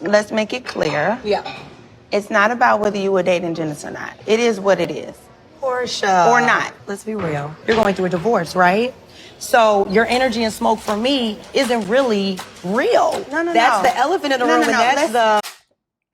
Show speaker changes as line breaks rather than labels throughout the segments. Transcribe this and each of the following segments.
let's make it clear.
Yeah.
It's not about whether you were dating Janice or not. It is what it is.
Porsha.
Or not.
Let's be real. You're going through a divorce, right? So your energy and smoke for me isn't really real.
No.
That's the elephant in the room, and that's the...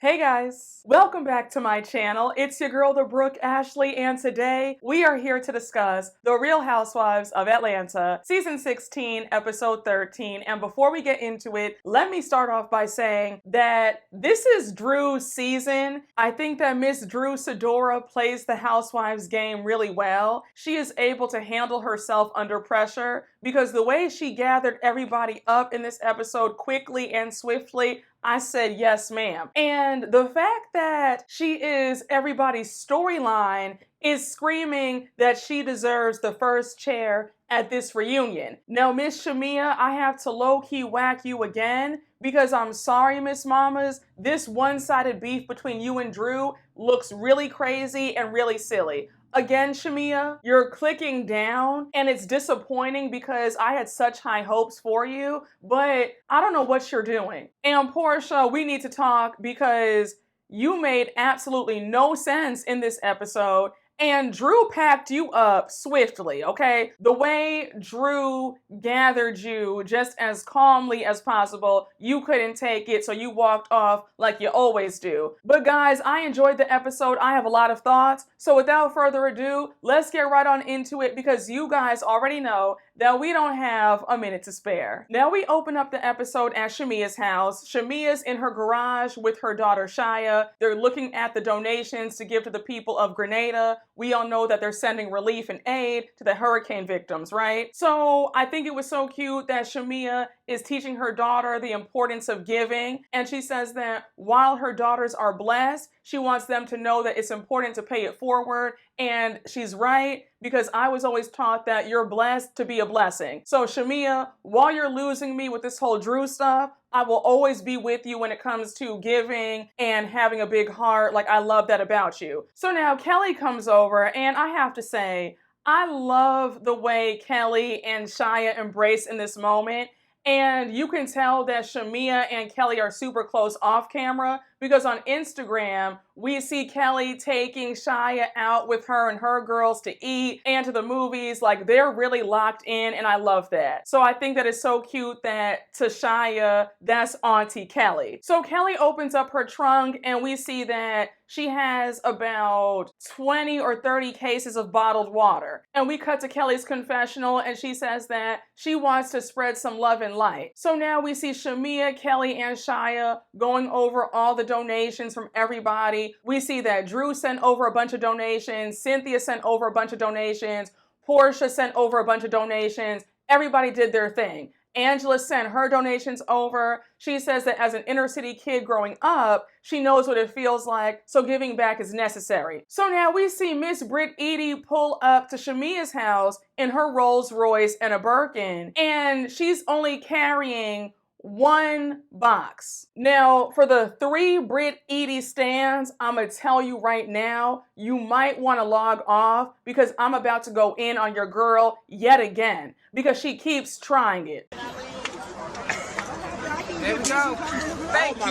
Hey guys, welcome back to my channel. It's your girl, the Brooke Ashley, and today we are here to discuss The Real Housewives of Atlanta, Season 16, Episode 13. And before we get into it, let me start off by saying that this is Drew's season. I think that Miss Drew Sidora plays the Housewives game really well. She is able to handle herself under pressure because the way she gathered everybody up in this episode quickly and swiftly, I said, yes, ma'am. And the fact that she is everybody's storyline is screaming that she deserves the first chair at this reunion. Now, Miss Shamia, I have to low-key whack you again because I'm sorry, Miss Mamas, this one-sided beef between you and Drew looks really crazy and really silly. Again, Shamia, you're clicking down and it's disappointing because I had such high hopes for you, but I don't know what you're doing. And Porsha, we need to talk because you made absolutely no sense in this episode. And Drew packed you up swiftly, okay? The way Drew gathered you just as calmly as possible, you couldn't take it, so you walked off like you always do. But guys, I enjoyed the episode. I have a lot of thoughts. So without further ado, let's get right on into it because you guys already know that we don't have a minute to spare. Now we open up the episode at Shamia's house. Shamia's in her garage with her daughter Shia. They're looking at the donations to give to the people of Grenada. We all know that they're sending relief and aid to the hurricane victims, right? So I think it was so cute that Shamia is teaching her daughter the importance of giving. And she says that while her daughters are blessed, she wants them to know that it's important to pay it forward. And she's right, because I was always taught that you're blessed to be a blessing. So Shamia, while you're losing me with this whole Drew stuff, I will always be with you when it comes to giving and having a big heart. Like, I love that about you. So now Kelli comes over, and I have to say, I love the way Kelli and Shia embrace in this moment. And you can tell that Shamia and Kelli are super close off camera because on Instagram, we see Kelli taking Shia out with her and her girls to eat and to the movies. Like, they're really locked in, and I love that. So I think that it's so cute that to Shia, that's Auntie Kelli. So Kelli opens up her trunk, and we see that she has about 20 or 30 cases of bottled water. And we cut to Kelli's confessional, and she says that she wants to spread some love and light. So now we see Shamia, Kelli, and Shia going over all the donations from everybody. We see that Drew sent over a bunch of donations, Cynthia sent over a bunch of donations, Porsha sent over a bunch of donations. Everybody did their thing. Angela sent her donations over. She says that as an inner city kid growing up, she knows what it feels like, so giving back is necessary. So now we see Miss Brit pull up to Shamia's house in her Rolls Royce and a Birkin, and she's only carrying one box. Now, for the 3 Brit stands, I'm gonna tell you right now, you might want to log off because I'm about to go in on your girl yet again because she keeps trying it.
There we go. Thank you.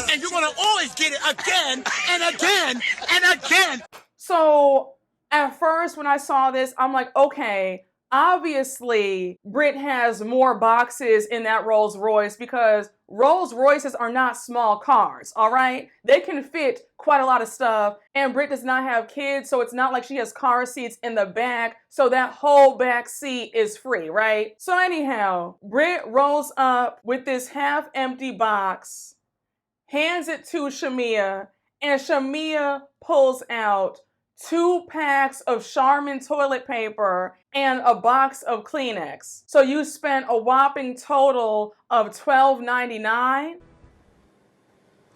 And you're gonna always get it again and again and again.
So at first when I saw this, I'm like, okay, obviously, Brit has more boxes in that Rolls Royce because Rolls Royces are not small cars, all right? They can fit quite a lot of stuff, and Brit does not have kids, so it's not like she has car seats in the back, so that whole back seat is free, right? So anyhow, Brit rolls up with this half-empty box, hands it to Shamia, and Shamia pulls out 2 packs of Charmin toilet paper and a box of Kleenex. So you spent a whopping total of $12.99.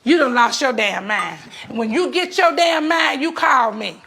You done lost your damn mind. When you get your damn mind, you call me.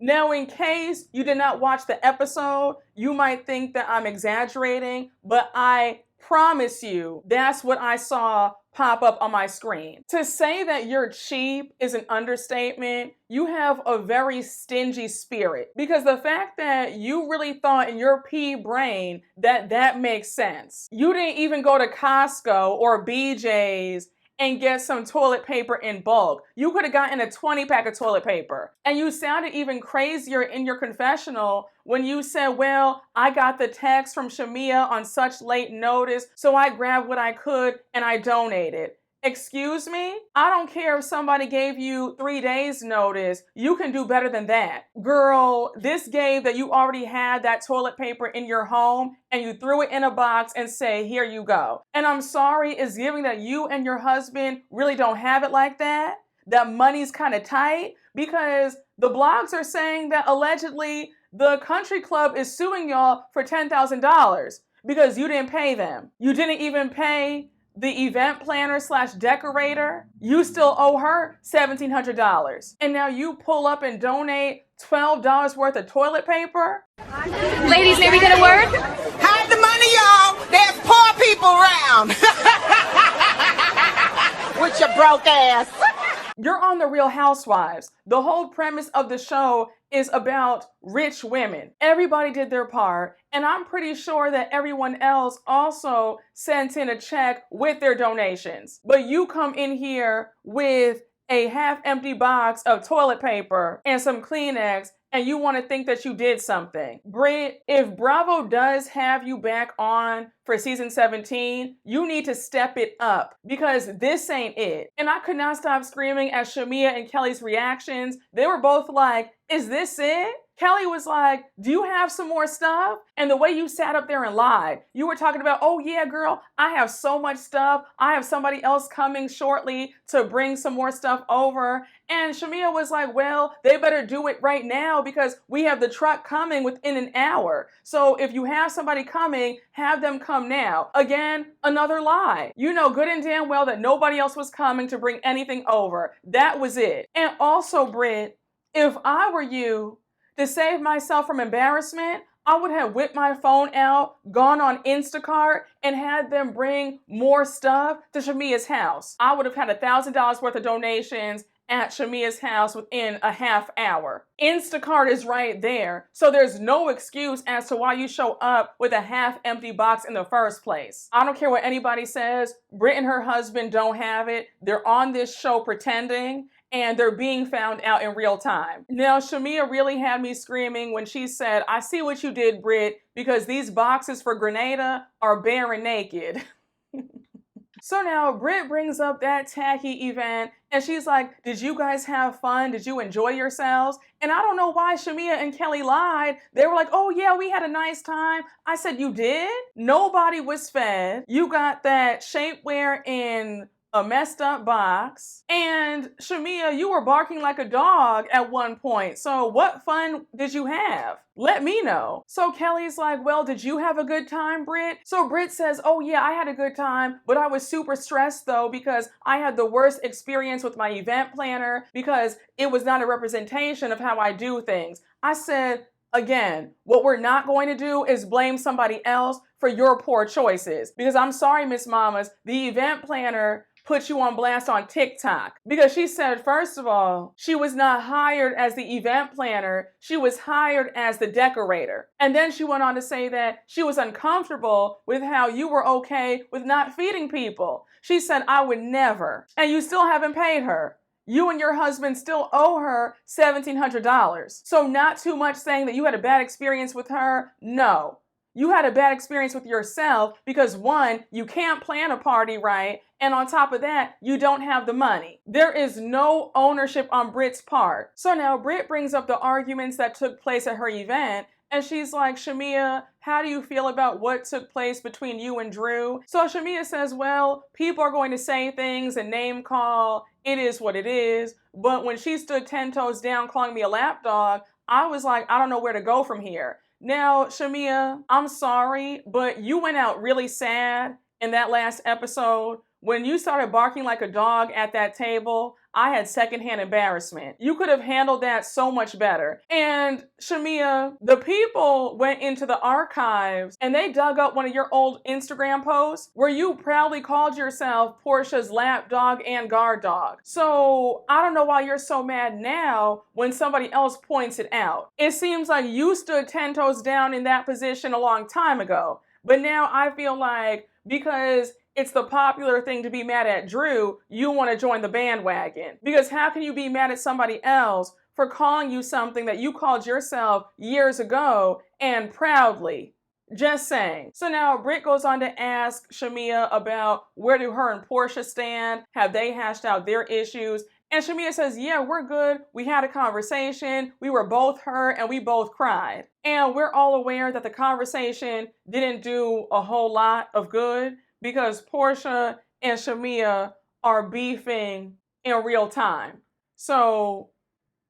Now, in case you did not watch the episode, you might think that I'm exaggerating, but I promise you that's what I saw pop up on my screen. To say that you're cheap is an understatement. You have a very stingy spirit, because the fact that you really thought in your pea brain that that makes sense. You didn't even go to Costco or BJ's and get some toilet paper in bulk. You could have gotten a 20-pack of toilet paper. And you sounded even crazier in your confessional when you said, well, I got the text from Shamia on such late notice, so I grabbed what I could and I donated. Excuse me? I don't care if somebody gave you 3 days notice. You can do better than that. Girl, this gave that you already had that toilet paper in your home and you threw it in a box and say, here you go. And I'm sorry, it's giving that you and your husband really don't have it like that. That money's kind of tight, because the blogs are saying that allegedly the country club is suing y'all for $10,000 because you didn't pay them. You didn't even pay the event planner / decorator. You still owe her $1,700. And now you pull up and donate $12 worth of toilet paper?
Ladies, may we get a word?
Hide the money, y'all. There's poor people around. With your broke ass.
You're on The Real Housewives. The whole premise of the show is about rich women. Everybody did their part, and I'm pretty sure that everyone else also sent in a check with their donations. But you come in here with a half-empty box of toilet paper and some Kleenex, and you want to think that you did something. Brit, if Bravo does have you back on for season 17, you need to step it up, because this ain't it. And I could not stop screaming at Shamia and Kelli's reactions. They were both like, is this it? Kelli was like, do you have some more stuff? And the way you sat up there and lied, you were talking about, oh yeah, girl, I have so much stuff. I have somebody else coming shortly to bring some more stuff over. And Shamia was like, well, they better do it right now because we have the truck coming within an hour. So if you have somebody coming, have them come now. Again, another lie. You know good and damn well that nobody else was coming to bring anything over. That was it. And also, Brit, if I were you, to save myself from embarrassment, I would have whipped my phone out, gone on Instacart, and had them bring more stuff to Shamia's house. I would have had $1,000 worth of donations at Shamia's house within a half hour. Instacart is right there, so there's no excuse as to why you show up with a half-empty box in the first place. I don't care what anybody says. Brit and her husband don't have it. They're on this show pretending, and they're being found out in real time. Now, Shamia really had me screaming when she said, I see what you did, Brit, because these boxes for Grenada are bare and naked. So now Brit brings up that tacky event and she's like, did you guys have fun? Did you enjoy yourselves? And I don't know why Shamia and Kelli lied. They were like, oh yeah, we had a nice time. I said, you did? Nobody was fed. You got that shapewear in a messed up box. And Shamia, you were barking like a dog at one point. So what fun did you have? Let me know. So Kelli's like, well, did you have a good time, Brit? So Brit says, oh yeah, I had a good time, but I was super stressed though because I had the worst experience with my event planner because it was not a representation of how I do things. I said, again, what we're not going to do is blame somebody else for your poor choices. Because I'm sorry, Miss Mamas, the event planner put you on blast on TikTok because she said, first of all, she was not hired as the event planner. She was hired as the decorator. And then she went on to say that she was uncomfortable with how you were okay with not feeding people. She said, I would never. And you still haven't paid her. You and your husband still owe her $1,700. So not too much saying that you had a bad experience with her. No. You had a bad experience with yourself because one, you can't plan a party right, and on top of that, you don't have the money. There is no ownership on Brit's part. So now Brit brings up the arguments that took place at her event, and she's like, Shamia, how do you feel about what took place between you and Drew? So Shamia says, well, people are going to say things and name call. It is what it is. But when she stood 10 toes down calling me a lapdog, I was like, I don't know where to go from here. Now, Shamia, I'm sorry, but you went out really sad in that last episode. When you started barking like a dog at that table, I had secondhand embarrassment. You could have handled that so much better. And Shamia, the people went into the archives and they dug up one of your old Instagram posts where you proudly called yourself Porsha's lap dog and guard dog. So I don't know why you're so mad now when somebody else points it out. It seems like you stood 10 toes down in that position a long time ago. But now I feel like because it's the popular thing to be mad at Drew, you want to join the bandwagon. Because how can you be mad at somebody else for calling you something that you called yourself years ago and proudly? Just saying. So now Brit goes on to ask Shamia about where do her and Porsha stand? Have they hashed out their issues? And Shamia says, yeah, we're good. We had a conversation. We were both hurt and we both cried. And we're all aware that the conversation didn't do a whole lot of good because Porsha and Shamia are beefing in real time. So,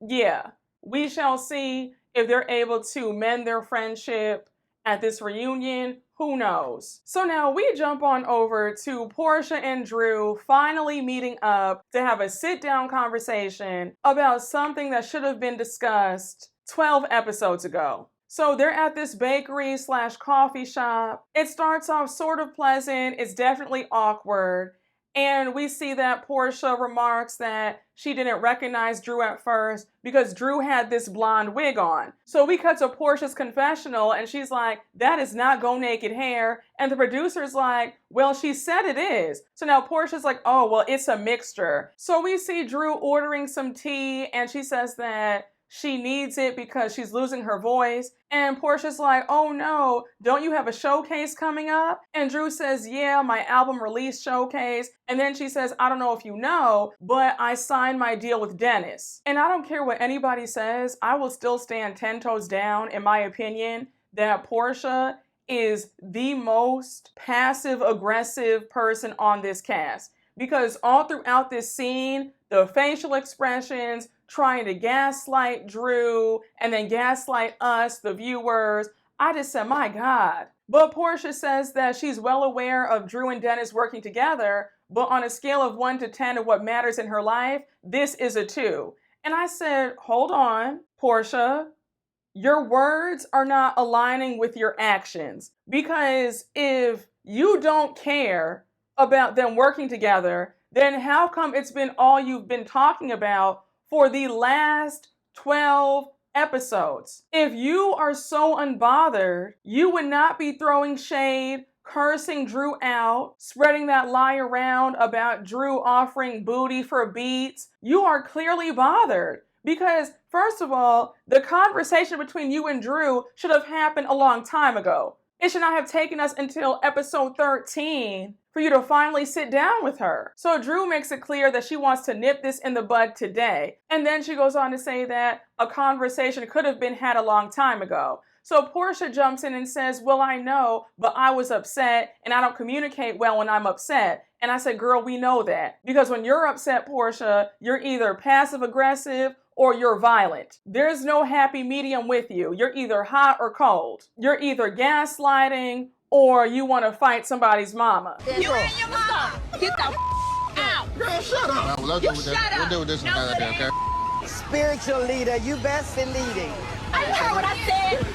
yeah, we shall see if they're able to mend their friendship at this reunion. Who knows? So now we jump on over to Porsha and Drew finally meeting up to have a sit-down conversation about something that should have been discussed 12 episodes ago. So they're at this bakery / coffee shop. It starts off sort of pleasant. It's definitely awkward. And we see that Porsha remarks that she didn't recognize Drew at first because Drew had this blonde wig on. So we cut to Porsha's confessional and she's like, that is not go naked hair. And the producer's like, well, she said it is. So now Porsha's like, oh, well, it's a mixture. So we see Drew ordering some tea and she says that she needs it because she's losing her voice. And Porsha's like, oh no, don't you have a showcase coming up? And Drew says, yeah, my album release showcase. And then she says, I don't know if you know, but I signed my deal with Dennis. And I don't care what anybody says, I will still stand 10 toes down, in my opinion, that Porsha is the most passive-aggressive person on this cast. Because all throughout this scene, the facial expressions, trying to gaslight Drew and then gaslight us, the viewers. I just said, my God. But Porsha says that she's well aware of Drew and Dennis working together, but on a scale of 1 to 10 of what matters in her life, this is a 2. And I said, hold on, Porsha, your words are not aligning with your actions. Because if you don't care about them working together, then how come it's been all you've been talking about for the last 12 episodes? If you are so unbothered, you would not be throwing shade, cursing Drew out, spreading that lie around about Drew offering booty for beats. You are clearly bothered. Because, first of all, the conversation between you and Drew should have happened a long time ago. It should not have taken us until episode 13 for you to finally sit down with her. So Drew makes it clear that she wants to nip this in the bud today. And then she goes on to say that a conversation could have been had a long time ago. So Porsha jumps in and says, well, I know, but I was upset and I don't communicate well when I'm upset. And I said, girl, we know that. Because when you're upset, Porsha, you're either passive aggressive or you're violent. There's no happy medium with you. You're either hot or cold. You're either gaslighting or you want to fight somebody's mama.
You and your mom. Get the out.
Girl, shut up.
We'll deal with this one right there, okay?
Spiritual leader, you best in leading.
I heard what I said.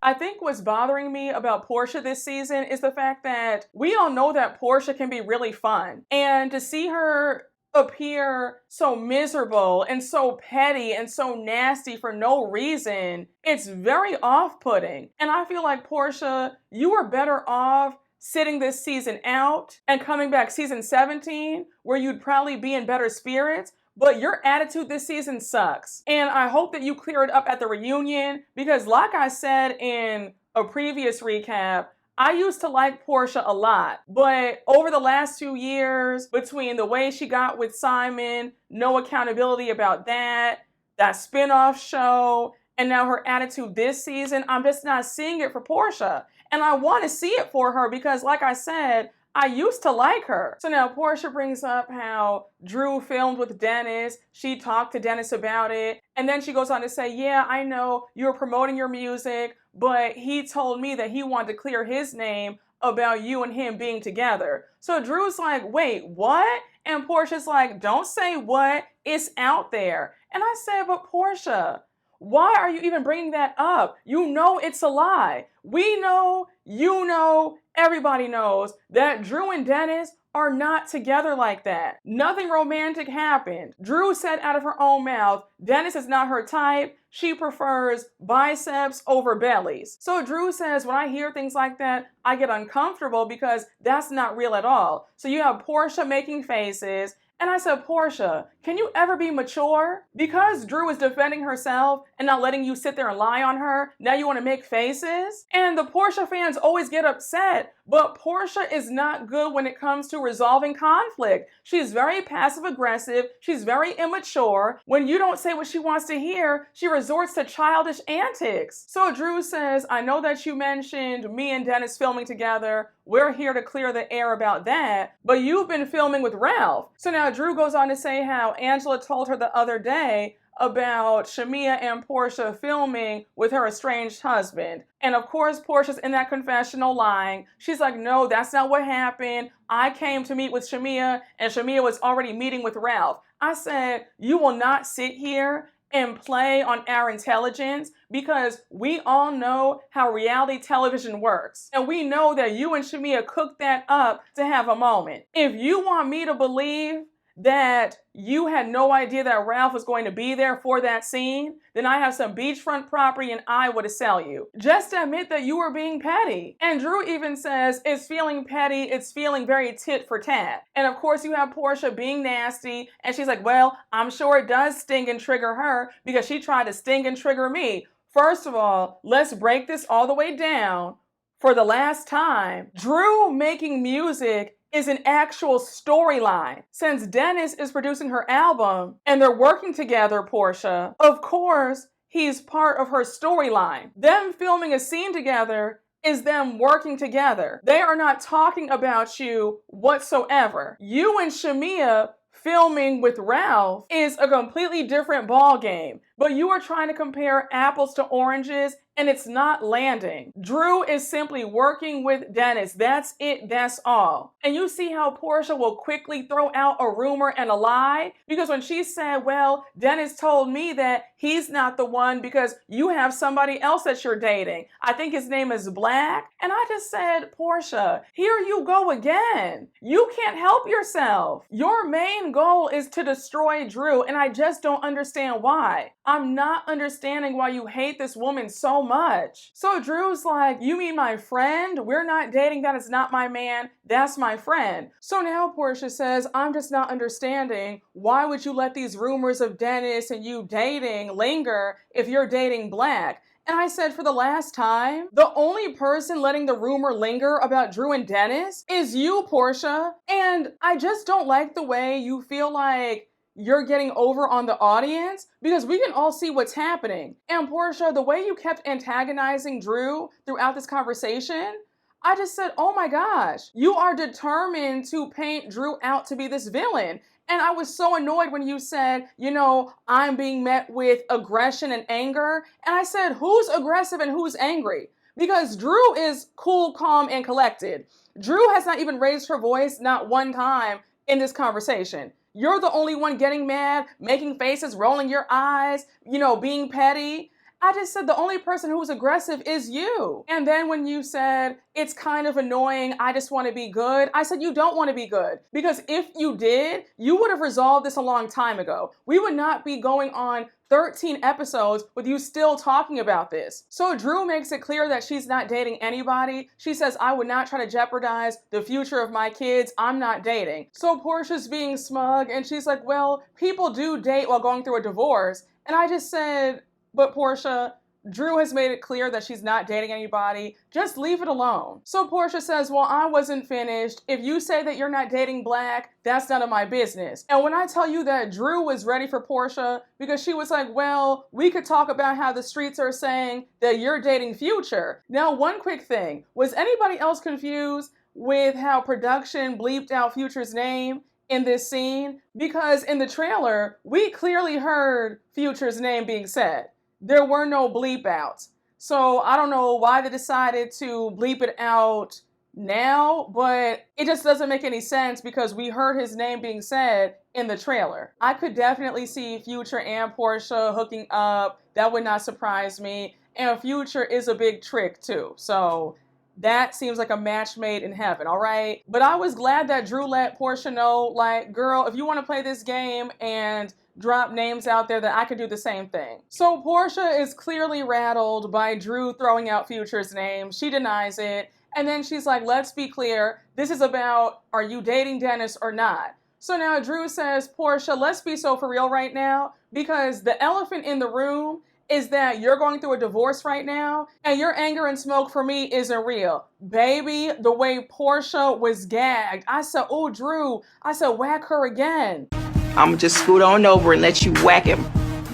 I think what's bothering me about Porsha this season is the fact that we all know that Porsha can be really fun. And to see her appear so miserable and so petty and so nasty for no reason, it's very off-putting. And I feel like, Porsha, you were better off sitting this season out and coming back season 17 where you'd probably be in better spirits. But your attitude this season sucks. And I hope that you clear it up at the reunion because like I said in a previous recap, I used to like Porsha a lot. But over the last 2 years, between the way she got with Simon, no accountability about that spinoff show, and now her attitude this season, I'm just not seeing it for Porsha. And I want to see it for her because like I said, I used to like her. So now Porsha brings up how Drew filmed with Dennis. She talked to Dennis about it. And then she goes on to say, yeah, I know you were promoting your music, but he told me that he wanted to clear his name about you and him being together. So Drew's like, wait, what? And Porsha's like, don't say what, it's out there. And I said, but Porsha, why are you even bringing that up? You know it's a lie. We know, you know, everybody knows that Drew and Dennis are not together like that. Nothing romantic happened. Drew said out of her own mouth, Dennis is not her type. She prefers biceps over bellies. So Drew says, when I hear things like that, I get uncomfortable because that's not real at all. So you have Porsha making faces. And I said, Porsha, can you ever be mature? Because Drew is defending herself and not letting you sit there and lie on her, now you want to make faces? And the Porsha fans always get upset, but Porsha is not good when it comes to resolving conflict. She's very passive aggressive. She's very immature. When you don't say what she wants to hear, she resorts to childish antics. So Drew says, I know that you mentioned me and Dennis filming together. We're here to clear the air about that, but you've been filming with Ralph. So now Drew goes on to say how Angela told her the other day about Shamia and Porsha filming with her estranged husband. And of course, Porsha's in that confessional lying. She's like, no, that's not what happened. I came to meet with Shamia and Shamia was already meeting with Ralph. I said, you will not sit here and play on our intelligence because we all know how reality television works. And we know that you and Shamia cooked that up to have a moment. If you want me to believe that you had no idea that Ralph was going to be there for that scene, then I have some beachfront property in Iowa to sell you. Just admit that you were being petty. And Drew even says, it's feeling petty, it's feeling very tit for tat. And of course you have Porsha being nasty, and she's like, well, I'm sure it does sting and trigger her because she tried to sting and trigger me. First of all, let's break this all the way down. For the last time, Drew making music is an actual storyline. Since Dennis is producing her album and they're working together, Porsha, of course, he's part of her storyline. Them filming a scene together is them working together. They are not talking about you whatsoever. You and Shamia filming with Ralph is a completely different ball game. But you are trying to compare apples to oranges and it's not landing. Drew is simply working with Dennis. That's it, that's all. And you see how Porsha will quickly throw out a rumor and a lie? Because when she said, well, Dennis told me that he's not the one because you have somebody else that you're dating. I think his name is Black. And I just said, Porsha, here you go again. You can't help yourself. Your main goal is to destroy Drew, and I just don't understand why. I'm not understanding why you hate this woman so much. So Drew's like, you mean my friend? We're not dating, that is not my man, that's my friend. So now Porsha says, I'm just not understanding, why would you let these rumors of Dennis and you dating linger if you're dating Black? And I said, for the last time, the only person letting the rumor linger about Drew and Dennis is you, Porsha. And I just don't like the way you feel like you're getting over on the audience because we can all see what's happening. And Porsha, the way you kept antagonizing Drew throughout this conversation, I just said, oh my gosh, you are determined to paint Drew out to be this villain. And I was so annoyed when you said, you know, I'm being met with aggression and anger. And I said, who's aggressive and who's angry? Because Drew is cool, calm, and collected. Drew has not even raised her voice, not one time in this conversation. You're the only one getting mad, making faces, rolling your eyes, you know, being petty. I just said the only person who's aggressive is you. And then when you said, it's kind of annoying, I just want to be good, I said you don't want to be good. Because if you did, you would have resolved this a long time ago. We would not be going on 13 episodes with you still talking about this. So Drew makes it clear that she's not dating anybody. She says, I would not try to jeopardize the future of my kids. I'm not dating. So Porsha's being smug and she's like, well, people do date while going through a divorce. And I just said, but Porsha, Drew has made it clear that she's not dating anybody. Just leave it alone. So Porsha says, well, I wasn't finished. If you say that you're not dating Black, that's none of my business. And when I tell you that Drew was ready for Porsha because she was like, well, we could talk about how the streets are saying that you're dating Future. Now, one quick thing. Was anybody else confused with how production bleeped out Future's name in this scene? Because in the trailer, we clearly heard Future's name being said. There were no bleep outs. So I don't know why they decided to bleep it out now, but it just doesn't make any sense because we heard his name being said in the trailer. I could definitely see Future and Porsha hooking up. That would not surprise me. And Future is a big trick too. So that seems like a match made in heaven, all right? But I was glad that Drew let Porsha know, like, girl, if you want to play this game and drop names out there, that I could do the same thing. So Porsha is clearly rattled by Drew throwing out Future's name. She denies it. And then she's like, let's be clear. This is about, are you dating Dennis or not? So now Drew says, Porsha, let's be so for real right now, because the elephant in the room is that you're going through a divorce right now, and your anger and smoke for me isn't real. Baby, the way Porsha was gagged, I said, oh, Drew, I said, whack her again.
I'm just scoot on over and let you whack him.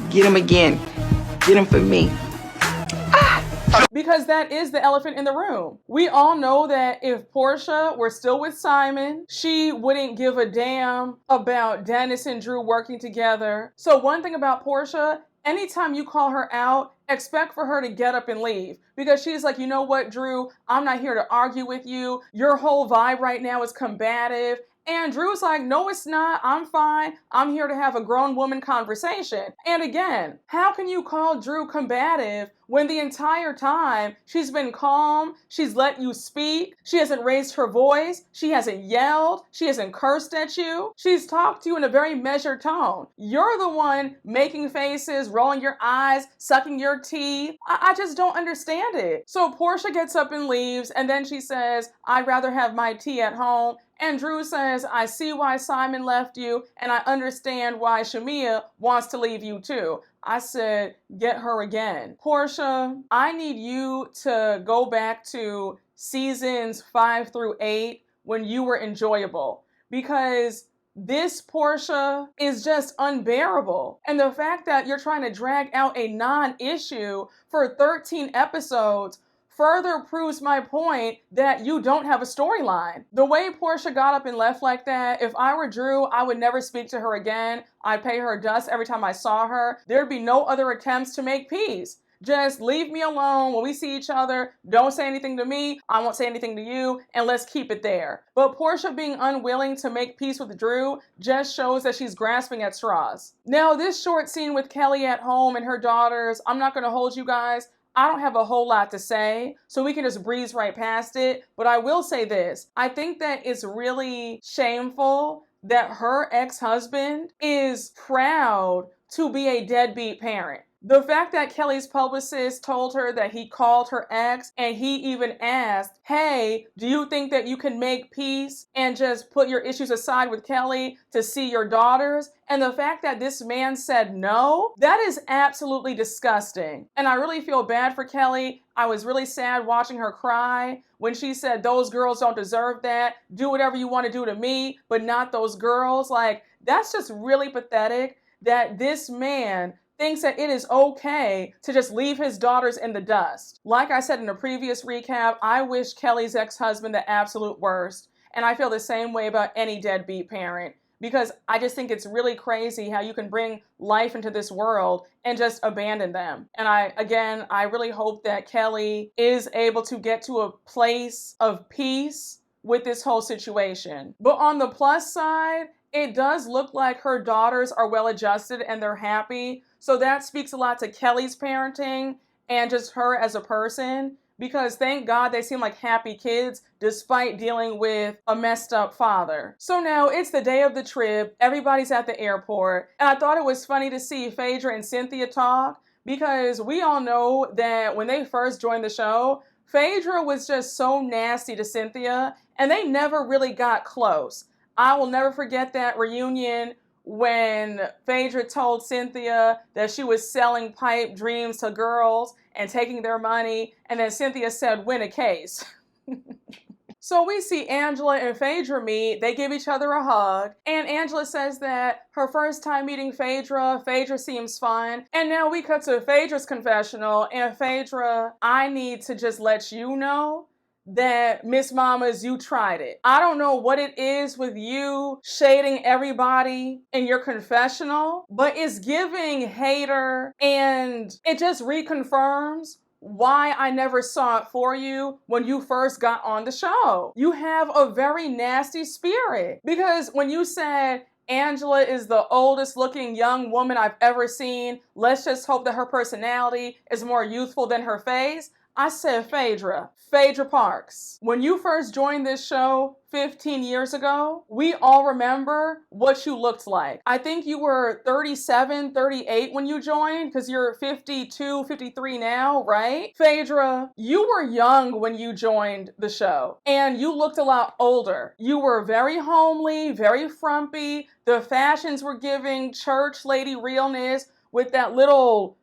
Get him again. Get him for me.
Because that is the elephant in the room. We all know that if Porsha were still with Simon, she wouldn't give a damn about Dennis and Drew working together. So one thing about Porsha, anytime you call her out, expect for her to get up and leave. Because she's like, you know what, Drew? I'm not here to argue with you. Your whole vibe right now is combative. And Drew's like, no, it's not. I'm fine. I'm here to have a grown woman conversation. And again, how can you call Drew combative when the entire time she's been calm, she's let you speak, she hasn't raised her voice, she hasn't yelled, she hasn't cursed at you, she's talked to you in a very measured tone. You're the one making faces, rolling your eyes, sucking your teeth. I just don't understand it. So Porsha gets up and leaves, and then she says, I'd rather have my tea at home. And Drew says, I see why Simon left you, and I understand why Shamia wants to leave you too. I said, get her again. Porsha, I need you to go back to seasons 5 through 8 when you were enjoyable, because this Porsha is just unbearable. And the fact that you're trying to drag out a non-issue for 13 episodes further proves my point that you don't have a storyline. The way Porsha got up and left like that, if I were Drew, I would never speak to her again. I'd pay her dust every time I saw her. There'd be no other attempts to make peace. Just leave me alone. When we see each other, don't say anything to me. I won't say anything to you, and let's keep it there. But Porsha being unwilling to make peace with Drew just shows that she's grasping at straws. Now, this short scene with Kelli at home and her daughters, I'm not going to hold you guys. I don't have a whole lot to say, so we can just breeze right past it. But I will say this. I think that it's really shameful that her ex-husband is proud to be a deadbeat parent. The fact that Kelli's publicist told her that he called her ex, and he even asked, hey, do you think that you can make peace and just put your issues aside with Kelli to see your daughters? And the fact that this man said no, that is absolutely disgusting. And I really feel bad for Kelli. I was really sad watching her cry when she said, those girls don't deserve that. Do whatever you want to do to me, but not those girls. Like, that's just really pathetic that this man thinks that it is okay to just leave his daughters in the dust. Like I said in a previous recap, I wish Kelli's ex-husband the absolute worst. And I feel the same way about any deadbeat parent, because I just think it's really crazy how you can bring life into this world and just abandon them. And I really hope that Kelli is able to get to a place of peace with this whole situation. But on the plus side, it does look like her daughters are well adjusted and they're happy. So that speaks a lot to Kelli's parenting and just her as a person, because thank God they seem like happy kids despite dealing with a messed up father. So now it's the day of the trip. Everybody's at the airport. And I thought it was funny to see Phaedra and Cynthia talk, because we all know that when they first joined the show, Phaedra was just so nasty to Cynthia and they never really got close. I will never forget that reunion when Phaedra told Cynthia that she was selling pipe dreams to girls and taking their money, and then Cynthia said, win a case. So we see Angela and Phaedra meet. They give each other a hug, and Angela says that her first time meeting Phaedra seems fun. And now we cut to Phaedra's confessional, and Phaedra, I need to just let you know that Miss Mamas, you tried it. I don't know what it is with you shading everybody in your confessional, but it's giving hater, and it just reconfirms why I never saw it for you when you first got on the show. You have a very nasty spirit. Because when you said Angela is the oldest looking young woman I've ever seen, let's just hope that her personality is more youthful than her face, I said Phaedra Parks. When you first joined this show 15 years ago, we all remember what you looked like. I think you were 37, 38 when you joined, because you're 52, 53 now, right? Phaedra, you were young when you joined the show, and you looked a lot older. You were very homely, very frumpy. The fashions were giving church lady realness with that little,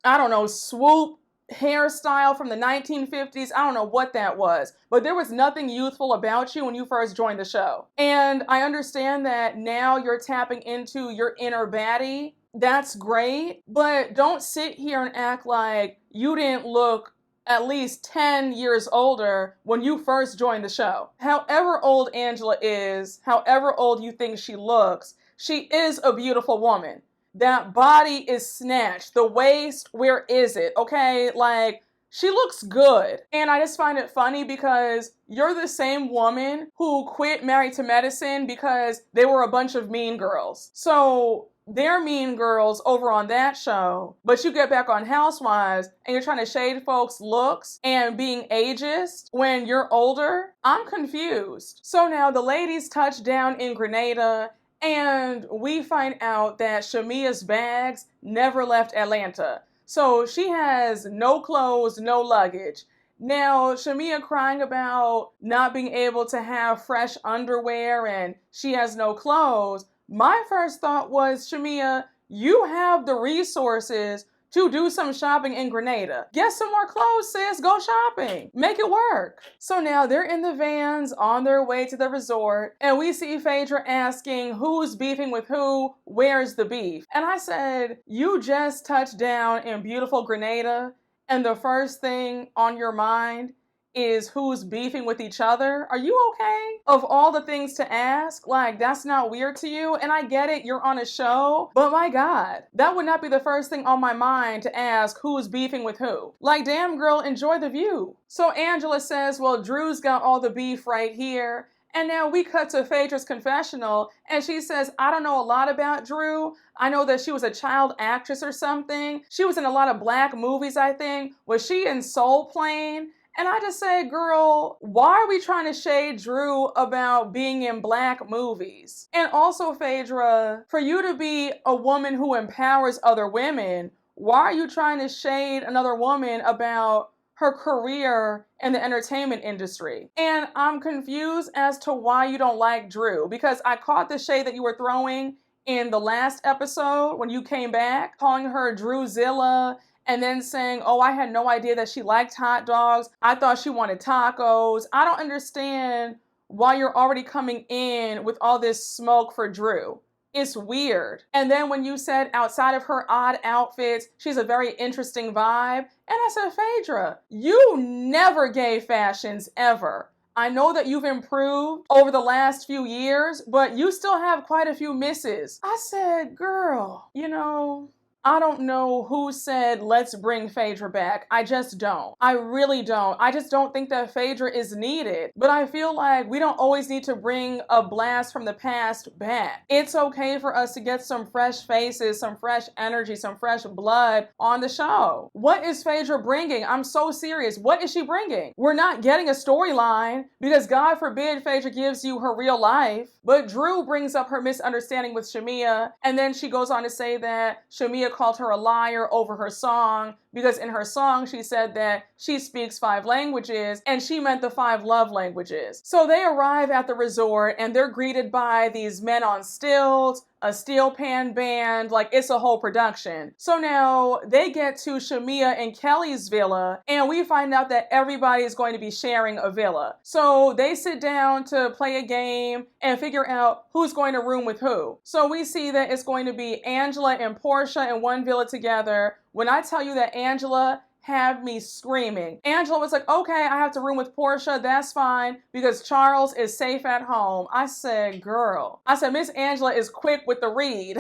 I don't know, swoop hairstyle from the 1950s. I don't know what that was, but there was nothing youthful about you when you first joined the show. And I understand that now you're tapping into your inner baddie. That's great, but don't sit here and act like you didn't look at least 10 years older when you first joined the show. However old Angela is, however old you think she looks, she is a beautiful woman. That body is snatched. The waist, where is it? Okay, like, she looks good. And I just find it funny because you're the same woman who quit Married to Medicine because they were a bunch of mean girls. So they're mean girls over on that show, but you get back on Housewives and you're trying to shade folks' looks and being ageist when you're older. I'm confused. So now the ladies touch down in Grenada, and we find out that Shamia's bags never left Atlanta. So she has no clothes, no luggage. Now, Shamia crying about not being able to have fresh underwear and she has no clothes. My first thought was, Shamia, you have the resources to do some shopping in Grenada. Get some more clothes, sis. Go shopping. Make it work. So now they're in the vans on their way to the resort, and we see Phaedra asking who's beefing with who, where's the beef? And I said, you just touched down in beautiful Grenada, and the first thing on your mind is who's beefing with each other? Are you okay? Of all the things to ask, like, that's not weird to you? And I get it, you're on a show, but my God, that would not be the first thing on my mind to ask who's beefing with who. Like, damn girl, enjoy the view. So Angela says, well, Drew's got all the beef right here. And now we cut to Phaedra's confessional, and she says, I don't know a lot about Drew. I know that she was a child actress or something. She was in a lot of black movies, I think. Was she in Soul Plane? And I just say, girl, why are we trying to shade Drew about being in black movies? And also, Phaedra, for you to be a woman who empowers other women, why are you trying to shade another woman about her career in the entertainment industry? And I'm confused as to why you don't like Drew, because I caught the shade that you were throwing in the last episode when you came back, calling her Drewzilla, and then saying, oh, I had no idea that she liked hot dogs. I thought she wanted tacos. I don't understand why you're already coming in with all this smoke for Drew. It's weird. And then when you said outside of her odd outfits, she's a very interesting vibe. And I said, Phaedra, you never gave fashions ever. I know that you've improved over the last few years, but you still have quite a few misses. I said, girl, you know, I don't know who said, let's bring Phaedra back. I just don't. I really don't. I just don't think that Phaedra is needed. But I feel like we don't always need to bring a blast from the past back. It's okay for us to get some fresh faces, some fresh energy, some fresh blood on the show. What is Phaedra bringing? I'm so serious. What is she bringing? We're not getting a storyline because God forbid Phaedra gives you her real life. But Drew brings up her misunderstanding with Shamia, and then she goes on to say that Shamia called her a liar over her song because in her song she said that she speaks 5 languages and she meant the 5 love languages. So they arrive at the resort and they're greeted by these men on stilts, a steel pan band, like it's a whole production. So now they get to Shamia and Kelli's villa and we find out that everybody is going to be sharing a villa. So they sit down to play a game and figure out who's going to room with who. So we see that it's going to be Angela and Porsha in one villa together. When I tell you that Angela had me screaming. Angela was like, okay, I have to room with Porsha. That's fine because Charles is safe at home. I said, girl. I said, Miss Angela is quick with the read.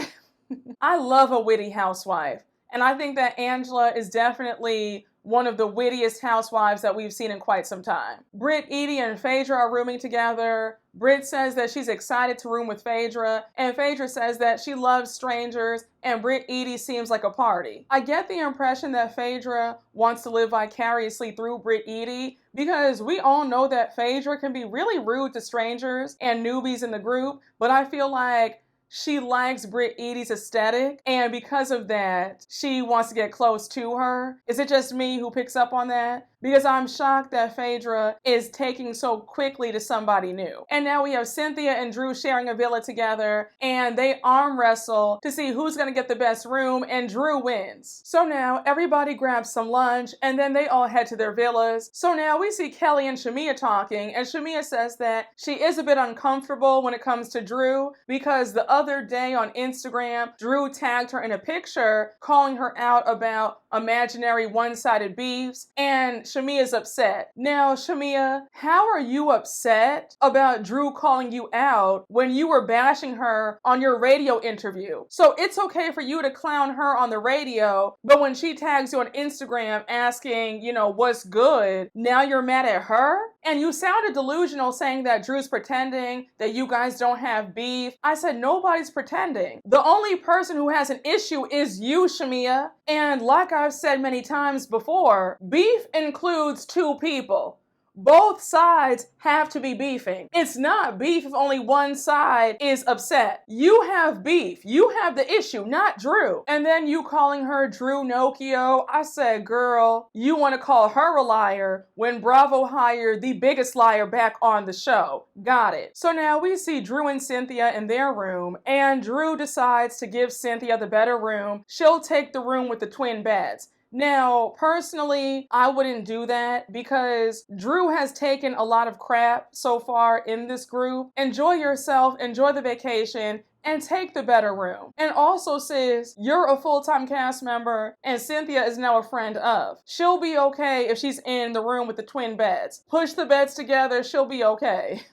I love a witty housewife. And I think that Angela is definitely one of the wittiest housewives that we've seen in quite some time. Brit, Edie, and Phaedra are rooming together. Brit says that she's excited to room with Phaedra, and Phaedra says that she loves strangers, and Brit Edie seems like a party. I get the impression that Phaedra wants to live vicariously through Brit Edie, because we all know that Phaedra can be really rude to strangers and newbies in the group, but I feel like she likes Brit Edie's aesthetic, and because of that, she wants to get close to her. Is it just me who picks up on that? Because I'm shocked that Phaedra is taking so quickly to somebody new. And now we have Cynthia and Drew sharing a villa together, and they arm wrestle to see who's gonna get the best room, and Drew wins. So now everybody grabs some lunch, and then they all head to their villas. So now we see Kelli and Shamia talking, and Shamia says that she is a bit uncomfortable when it comes to Drew, because the other day on Instagram, Drew tagged her in a picture calling her out about imaginary one-sided beefs, and Shamia's upset. Now, Shamia, how are you upset about Drew calling you out when you were bashing her on your radio interview? So it's okay for you to clown her on the radio, but when she tags you on Instagram asking, what's good, now you're mad at her? And you sounded delusional saying that Drew's pretending, that you guys don't have beef. I said nobody's pretending. The only person who has an issue is you, Shamia. And like I've said many times before, beef includes two people. Both sides have to be beefing. It's not beef if only one side is upset. You have beef. You have the issue, not Drew. And then you calling her Drew Nokio. I said, girl, you want to call her a liar when Bravo hired the biggest liar back on the show. Got it. So now we see Drew and Cynthia in their room, and Drew decides to give Cynthia the better room. She'll take the room with the twin beds. Now, personally, I wouldn't do that because Drew has taken a lot of crap so far in this group. Enjoy yourself, enjoy the vacation, and take the better room. And also, sis, you're a full-time cast member, and Cynthia is now a friend of. She'll be okay if she's in the room with the twin beds. Push the beds together, she'll be okay.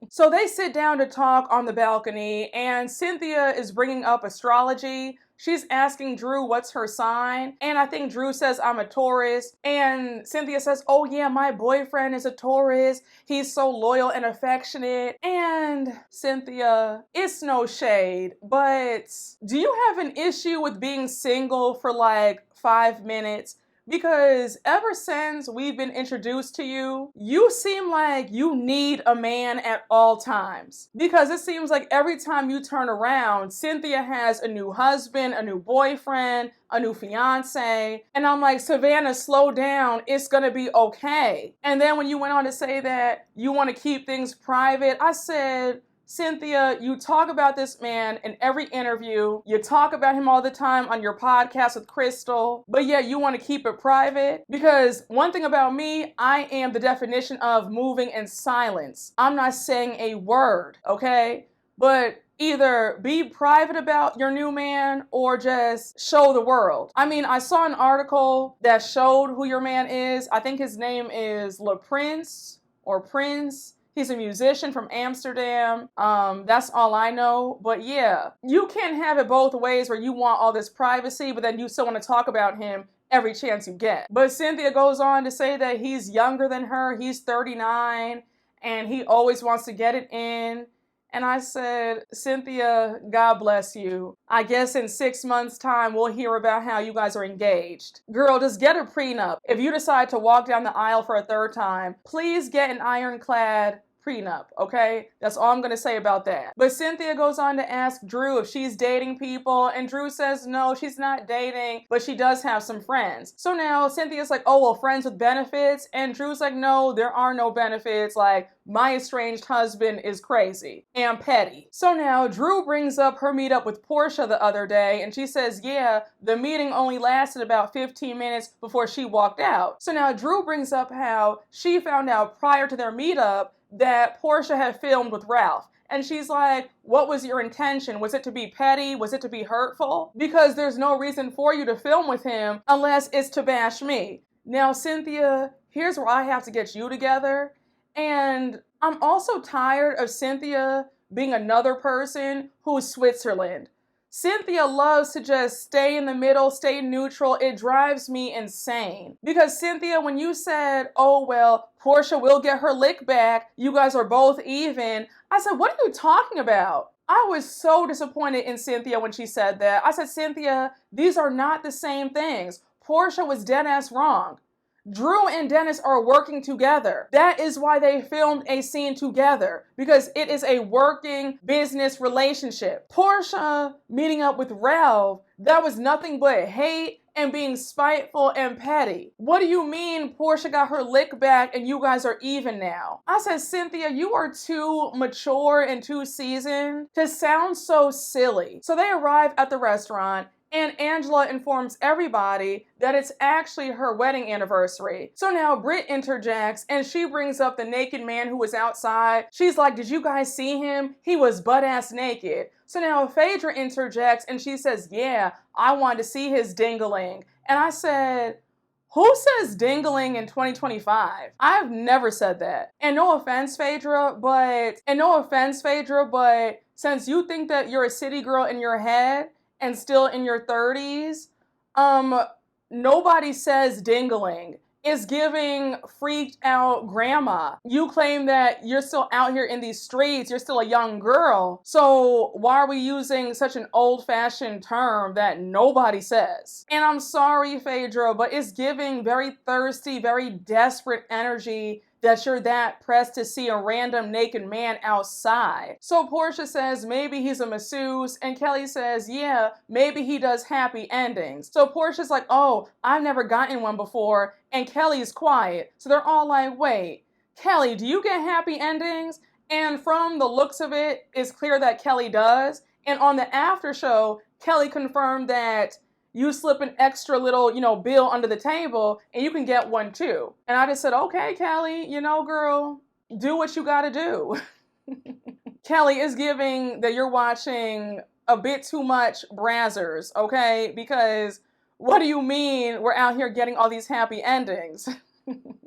So they sit down to talk on the balcony, and Cynthia is bringing up astrology. She's asking Drew what's her sign, and I think Drew says, I'm a Taurus, and Cynthia says, oh yeah, my boyfriend is a Taurus. He's so loyal and affectionate. And Cynthia, it's no shade, but do you have an issue with being single for like 5 minutes? Because ever since we've been introduced to you, you seem like you need a man at all times. Because it seems like every time you turn around, Cynthia has a new husband, a new boyfriend, a new fiance. And I'm like, Savannah, slow down. It's gonna be okay. And then when you went on to say that you want to keep things private, I said, Cynthia, you talk about this man in every interview. You talk about him all the time on your podcast with Crystal, but yet you want to keep it private? Because one thing about me, I am the definition of moving in silence. I'm not saying a word, okay? But either be private about your new man or just show the world. I mean, I saw an article that showed who your man is. I think his name is Le Prince or Prince. He's a musician from Amsterdam. That's all I know. But yeah, you can't have it both ways where you want all this privacy, but then you still want to talk about him every chance you get. But Cynthia goes on to say that he's younger than her. He's 39 and he always wants to get it in. And I said, Cynthia, God bless you. I guess in 6 months' time, we'll hear about how you guys are engaged. Girl, just get a prenup. If you decide to walk down the aisle for a third time, please get an ironclad prenup, okay? That's all I'm gonna say about that. But Cynthia goes on to ask Drew if she's dating people, and Drew says no, she's not dating, but she does have some friends. So now Cynthia's like, oh, well, friends with benefits? And Drew's like, no, there are no benefits. Like, my estranged husband is crazy and petty. So now Drew brings up her meetup with Porsha the other day, and she says, yeah, the meeting only lasted about 15 minutes before she walked out. So now Drew brings up how she found out prior to their meetup that Porsha had filmed with Ralph. And she's like, what was your intention? Was it to be petty? Was it to be hurtful? Because there's no reason for you to film with him unless it's to bash me. Now, Cynthia, here's where I have to get you together. And I'm also tired of Cynthia being another person who's Switzerland. Cynthia loves to just stay in the middle, stay neutral. It drives me insane. Because Cynthia, when you said, oh, well, Porsha will get her lick back, you guys are both even, I said, what are you talking about? I was so disappointed in Cynthia when she said that. I said, Cynthia, these are not the same things. Porsha was dead ass wrong. Drew and Dennis are working together. That is why they filmed a scene together, because it is a working business relationship. Porsha meeting up with Ralph, that was nothing but hate and being spiteful and petty. What do you mean Porsha got her lick back and you guys are even now? I said, Cynthia, you are too mature and too seasoned to sound so silly. So they arrive at the restaurant, and Angela informs everybody that it's actually her wedding anniversary. So now Brit interjects and she brings up the naked man who was outside. She's like, did you guys see him? He was butt-ass naked. So now Phaedra interjects and she says, yeah, I wanted to see his dingling. And I said, who says dingling in 2025? I've never said that. And no offense, Phaedra, but since you think that you're a city girl in your head, and still in your 30s, nobody says dingling. It's giving freaked out grandma. You claim that you're still out here in these streets, you're still a young girl, so why are we using such an old-fashioned term that nobody says? And I'm sorry, Phaedra, but it's giving very thirsty, very desperate energy that you're that pressed to see a random naked man outside. So Porsha says maybe he's a masseuse, and Kelli says, yeah, maybe he does happy endings. So Porsha's like, oh, I've never gotten one before, and Kelly's quiet. So they're all like, wait, Kelli, do you get happy endings? And from the looks of it, it's clear that Kelli does. And on the after show, Kelli confirmed that you slip an extra little, bill under the table and you can get one too. And I just said, okay, Kelli, girl, do what you gotta do. Kelli is giving that you're watching a bit too much Brazzers, okay? Because what do you mean we're out here getting all these happy endings?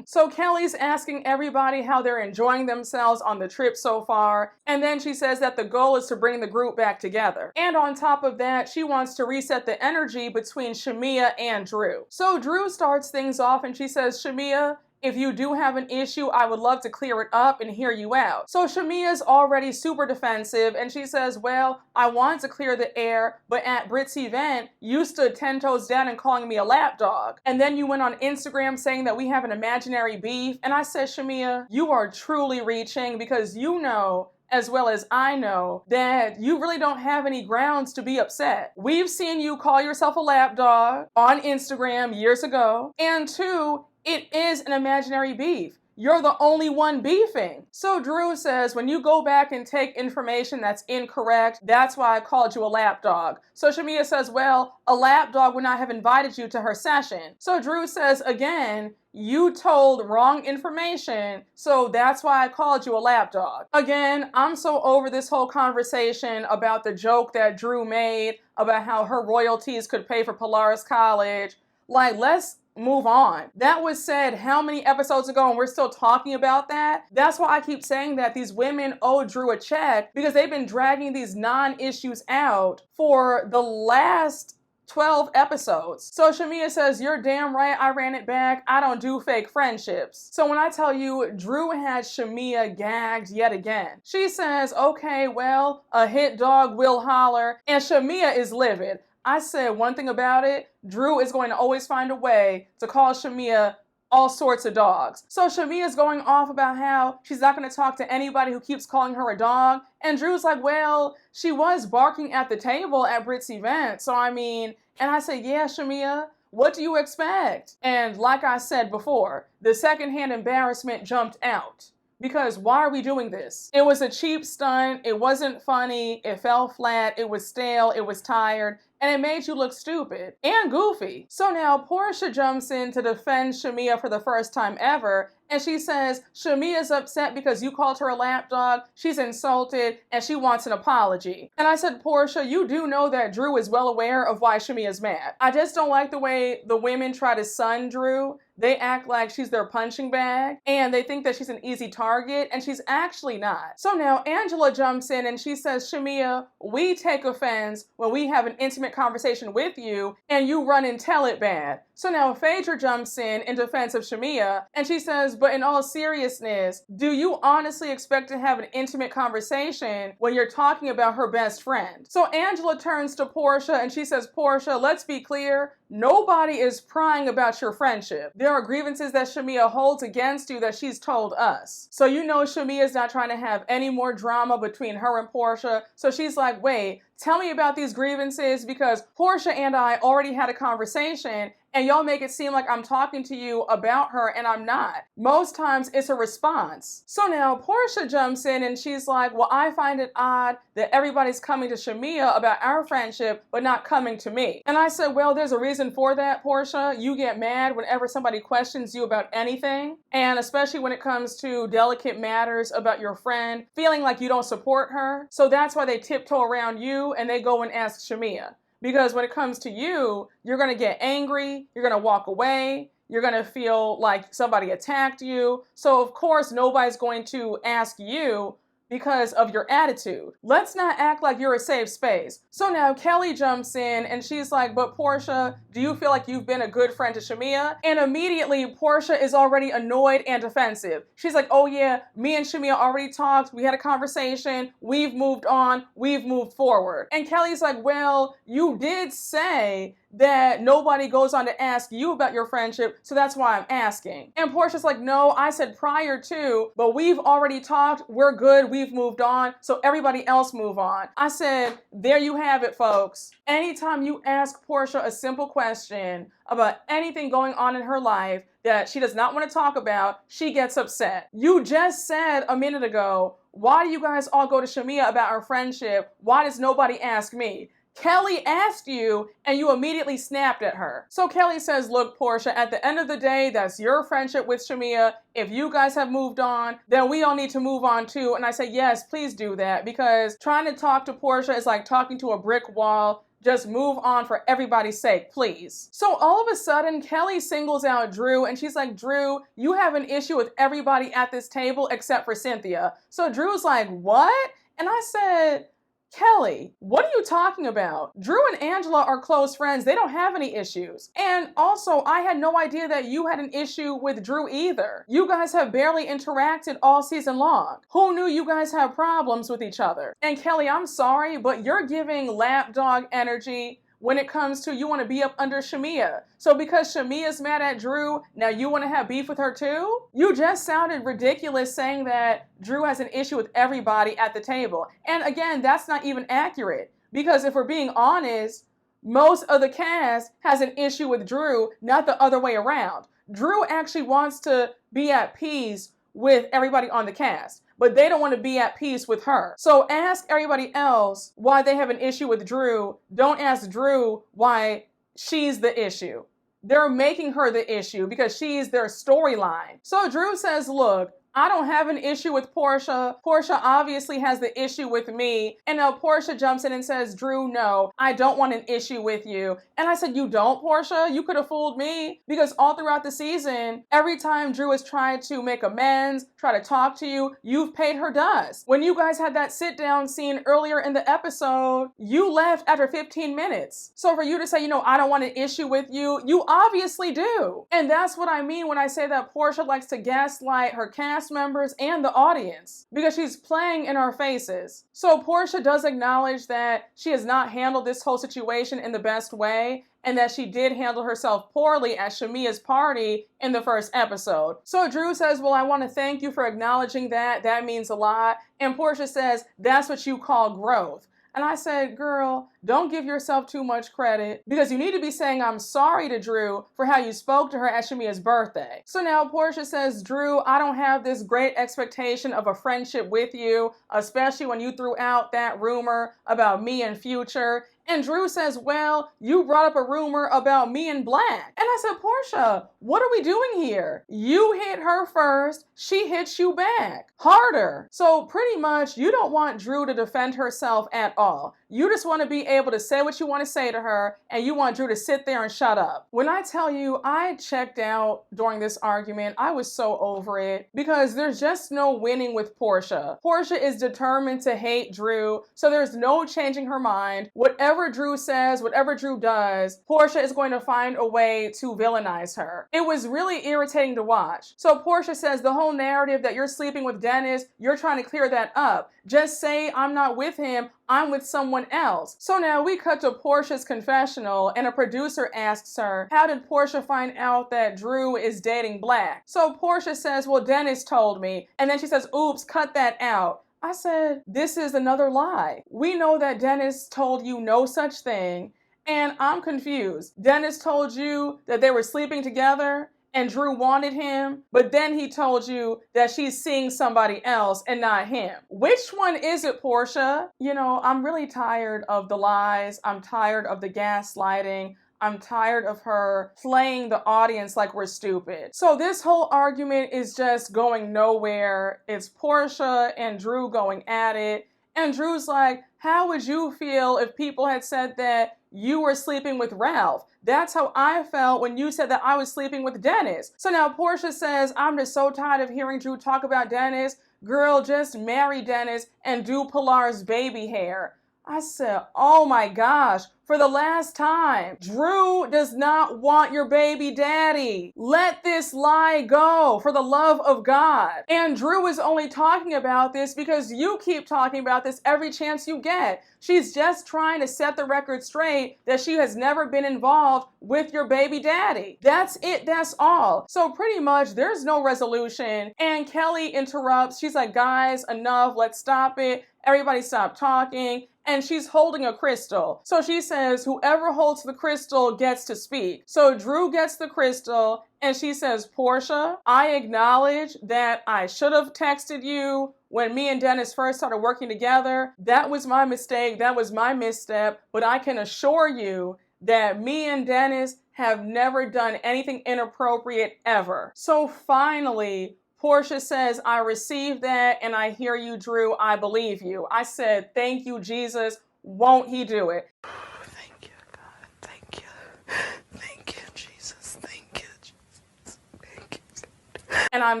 So Kelli's asking everybody how they're enjoying themselves on the trip so far, and then she says that the goal is to bring the group back together. And on top of that, she wants to reset the energy between Shamia and Drew. So Drew starts things off and she says, Shamia, if you do have an issue, I would love to clear it up and hear you out. So Shamia's already super defensive and she says, well, I wanted to clear the air, but at Brit's event, you stood 10 toes down and calling me a lapdog. And then you went on Instagram saying that we have an imaginary beef. And I said, Shamia, you are truly reaching, because you know, as well as I know, that you really don't have any grounds to be upset. We've seen you call yourself a lapdog on Instagram years ago. And two, it is an imaginary beef. You're the only one beefing. So Drew says, when you go back and take information that's incorrect, that's why I called you a lapdog. So Shamia says, well, a lapdog would not have invited you to her session. So Drew says, again, you told wrong information, so that's why I called you a lapdog. Again, I'm so over this whole conversation about the joke that Drew made about how her royalties could pay for Polaris College. Like, let's move on. That was said how many episodes ago and we're still talking about that? That's why I keep saying that these women owe Drew a check, because they've been dragging these non-issues out for the last 12 episodes. So Shamia says, you're damn right, I ran it back. I don't do fake friendships. So when I tell you Drew had Shamia gagged yet again, she says, okay, well, a hit dog will holler, and Shamia is livid. I said one thing about it, Drew is going to always find a way to call Shamia all sorts of dogs. So Shamia's going off about how she's not going to talk to anybody who keeps calling her a dog. And Drew's like, well, she was barking at the table at Brit's event. So I mean, and I said, yeah, Shamia, what do you expect? And like I said before, the secondhand embarrassment jumped out. Because why are we doing this? It was a cheap stunt. It wasn't funny. It fell flat. It was stale. It was tired. And it made you look stupid and goofy. So now Porsha jumps in to defend Shamia for the first time ever. And she says, Shamia's upset because you called her a lapdog. She's insulted and she wants an apology. And I said, Porsha, you do know that Drew is well aware of why Shamia's mad. I just don't like the way the women try to sun Drew. they act like she's their punching bag and they think that she's an easy target, and she's actually not. So now Angela jumps in and she says, Shamea, we take offense when we have an intimate conversation with you and you run and tell it bad. So now Phaedra jumps in defense of Shamea and she says, but in all seriousness, do you honestly expect to have an intimate conversation when you're talking about her best friend? So Angela turns to Porsha and she says, Porsha, let's be clear. Nobody is prying about your friendship. There are grievances that Shamea holds against you that she's told us. So you know Shamea's not trying to have any more drama between her and Porsha. So she's like, wait, tell me about these grievances because Porsha and I already had a conversation and y'all make it seem like I'm talking to you about her and I'm not. Most times it's a response. So now Porsha jumps in and she's like, well, I find it odd that everybody's coming to Shamea about our friendship but not coming to me. And I said, well, there's a reason for that, Porsha. You get mad whenever somebody questions you about anything, and especially when it comes to delicate matters about your friend, feeling like you don't support her. So that's why they tiptoe around you and they go and ask Shamea. Because when it comes to you, you're going to get angry, you're going to walk away, you're going to feel like somebody attacked you. So of course, nobody's going to ask you because of your attitude. Let's not act like you're a safe space. So now Kelli jumps in and she's like, but Porsha, do you feel like you've been a good friend to Shamea? And immediately Porsha is already annoyed and defensive. She's like, oh yeah, me and Shamea already talked. We had a conversation. We've moved on. We've moved forward. And Kelly's like, well, you did say that nobody goes on to ask you about your friendship, so that's why I'm asking. And Porsha's like, no, I said prior to, but we've already talked, we're good, we've moved on, so everybody else move on. I said, there you have it, folks. Anytime you ask Porsha a simple question about anything going on in her life that she does not want to talk about, she gets upset. You just said a minute ago, why do you guys all go to Shamea about our friendship? Why does nobody ask me? Kelli asked you and you immediately snapped at her. So Kelli says, look, Porsha, at the end of the day, that's your friendship with Shamea. If you guys have moved on, then we all need to move on too. And I say, yes, please do that, because trying to talk to Porsha is like talking to a brick wall. Just move on for everybody's sake, please. So all of a sudden, Kelli singles out Drew and she's like, Drew, you have an issue with everybody at this table except for Cynthia. So Drew's like, what? And I said, Kelli, what are you talking about? Drew and Angela are close friends. They don't have any issues. And also, I had no idea that you had an issue with Drew either. You guys have barely interacted all season long. Who knew you guys have problems with each other? And Kelli, I'm sorry, but you're giving lapdog energy when it comes to you want to be up under Shamea. So because Shamea's mad at Drew, now you want to have beef with her too? You just sounded ridiculous saying that Drew has an issue with everybody at the table. And again, that's not even accurate, because if we're being honest, most of the cast has an issue with Drew, not the other way around. Drew actually wants to be at peace with everybody on the cast, but they don't want to be at peace with her. So ask everybody else why they have an issue with Drew. Don't ask Drew why she's the issue. They're making her the issue because she's their storyline. So Drew says, look, I don't have an issue with Porsha. Porsha obviously has the issue with me. And now Porsha jumps in and says, Drew, no, I don't want an issue with you. And I said, you don't, Porsha? You could have fooled me, because all throughout the season, every time Drew has tried to make amends, try to talk to you, you've paid her dust. When you guys had that sit down scene earlier in the episode, you left after 15 minutes. So for you to say, you know, I don't want an issue with you, you obviously do. And that's what I mean when I say that Porsha likes to gaslight her cast members and the audience, because she's playing in our faces. So Porsha does acknowledge that she has not handled this whole situation in the best way, and that she did handle herself poorly at Shamea's party in the first episode. So Drew says, well, I want to thank you for acknowledging that. That means a lot. And Porsha says, that's what you call growth. And I said, girl, don't give yourself too much credit, because you need to be saying I'm sorry to Drew for how you spoke to her at Shamea's birthday. So now Porsha says, Drew, I don't have this great expectation of a friendship with you, especially when you threw out that rumor about me and Future. And Drew says, well, you brought up a rumor about me and Black. And I said, Porsha, what are we doing here? You hit her first, she hits you back harder. So pretty much you don't want Drew to defend herself at all. You just want to be able to say what you want to say to her, and you want Drew to sit there and shut up. When I tell you I checked out during this argument, I was so over it because there's just no winning with Porsha. Porsha is determined to hate Drew, so there's no changing her mind. Whatever Drew says, whatever Drew does, Porsha is going to find a way to villainize her. It was really irritating to watch. So Porsha says the whole narrative that you're sleeping with Dennis, you're trying to clear that up. Just say I'm not with him, I'm with someone else. So now we cut to Porsha's confessional and a producer asks her, how did Porsha find out that Drew is dating Black? So Porsha says, well, Dennis told me. And then she says, oops, cut that out. I said, this is another lie. We know that Dennis told you no such thing, and I'm confused. Dennis told you that they were sleeping together and Drew wanted him, but then he told you that she's seeing somebody else and not him. Which one is it, Porsha? You know, I'm really tired of the lies. I'm tired of the gaslighting. I'm tired of her playing the audience like we're stupid. So this whole argument is just going nowhere. It's Porsha and Drew going at it. And Drew's like, how would you feel if people had said that you were sleeping with Ralph? That's how I felt when you said that I was sleeping with Dennis. So now Porsha says, I'm just so tired of hearing Drew talk about Dennis. Girl, just marry Dennis and do Pilar's baby hair. I said, oh my gosh, for the last time, Drew does not want your baby daddy. Let this lie go, for the love of God. And Drew is only talking about this because you keep talking about this every chance you get. She's just trying to set the record straight that she has never been involved with your baby daddy. That's it, that's all. So pretty much there's no resolution. And Kelli interrupts. She's like, guys, enough, let's stop it. Everybody stop talking. And she's holding a crystal. So she says, whoever holds the crystal gets to speak. So Drew gets the crystal and she says, Porsha, I acknowledge that I should have texted you when me and Dennis first started working together. That was my mistake. That was my misstep. But I can assure you that me and Dennis have never done anything inappropriate ever. So finally, Porsha says, I received that and I hear you, Drew. I believe you. I said, thank you, Jesus. Won't he do it?
Thank you, God. Thank you. Thank you, Jesus. Thank you, Jesus. Thank you.
And I'm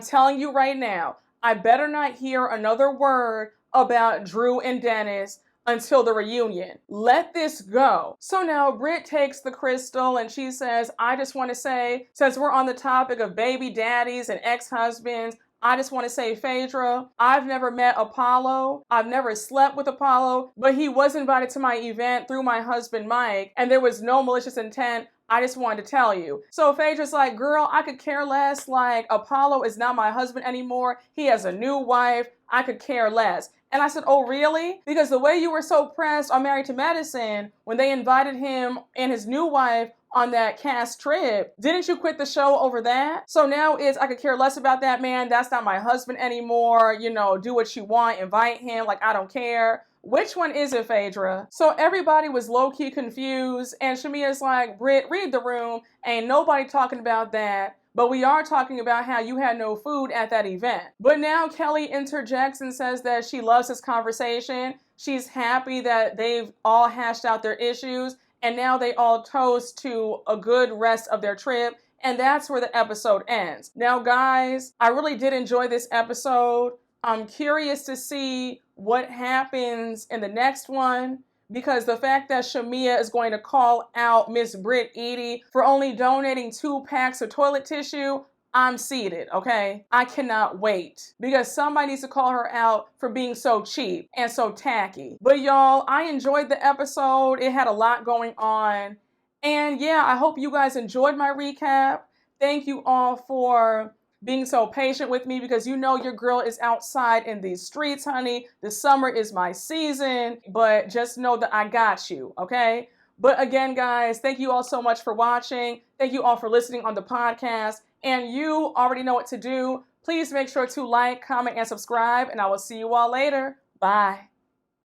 telling you right now, I better not hear another word about Drew and Dennis until the reunion. Let this go. So now Brit takes the crystal and she says, I just want to say, since we're on the topic of baby daddies and ex-husbands, I just want to say, Phaedra, I've never met Apollo. I've never slept with Apollo, but he was invited to my event through my husband, Mike, and there was no malicious intent. I just wanted to tell you. So Phaedra's like, girl, I could care less. Like, Apollo is not my husband anymore. He has a new wife. I could care less. And I said, oh, really? Because the way you were so pressed on Married to Medicine when they invited him and his new wife on that cast trip, didn't you quit the show over that? So now it's, I could care less about that man. That's not my husband anymore. You know, do what you want. Invite him. Like, I don't care. Which one is it, Phaedra? So everybody was low-key confused. And Shamia's like, Brit, read the room. Ain't nobody talking about that. But we are talking about how you had no food at that event. But now Kelli interjects and says that she loves this conversation. She's happy that they've all hashed out their issues. And now they all toast to a good rest of their trip. And that's where the episode ends. Now, guys, I really did enjoy this episode. I'm curious to see what happens in the next one, because the fact that Shamia is going to call out Miss Brit Edie for only donating 2 packs of toilet tissue, I'm seated, okay? I cannot wait, because somebody needs to call her out for being so cheap and so tacky. But y'all, I enjoyed the episode. It had a lot going on. And yeah, I hope you guys enjoyed my recap. Thank you all for being so patient with me, because you know your girl is outside in these streets, honey. The summer is my season, but just know that I got you, okay? But again, guys, thank you all so much for watching. Thank you all for listening on the podcast. And you already know what to do. Please make sure to like, comment, and subscribe, and I will see you all later. Bye.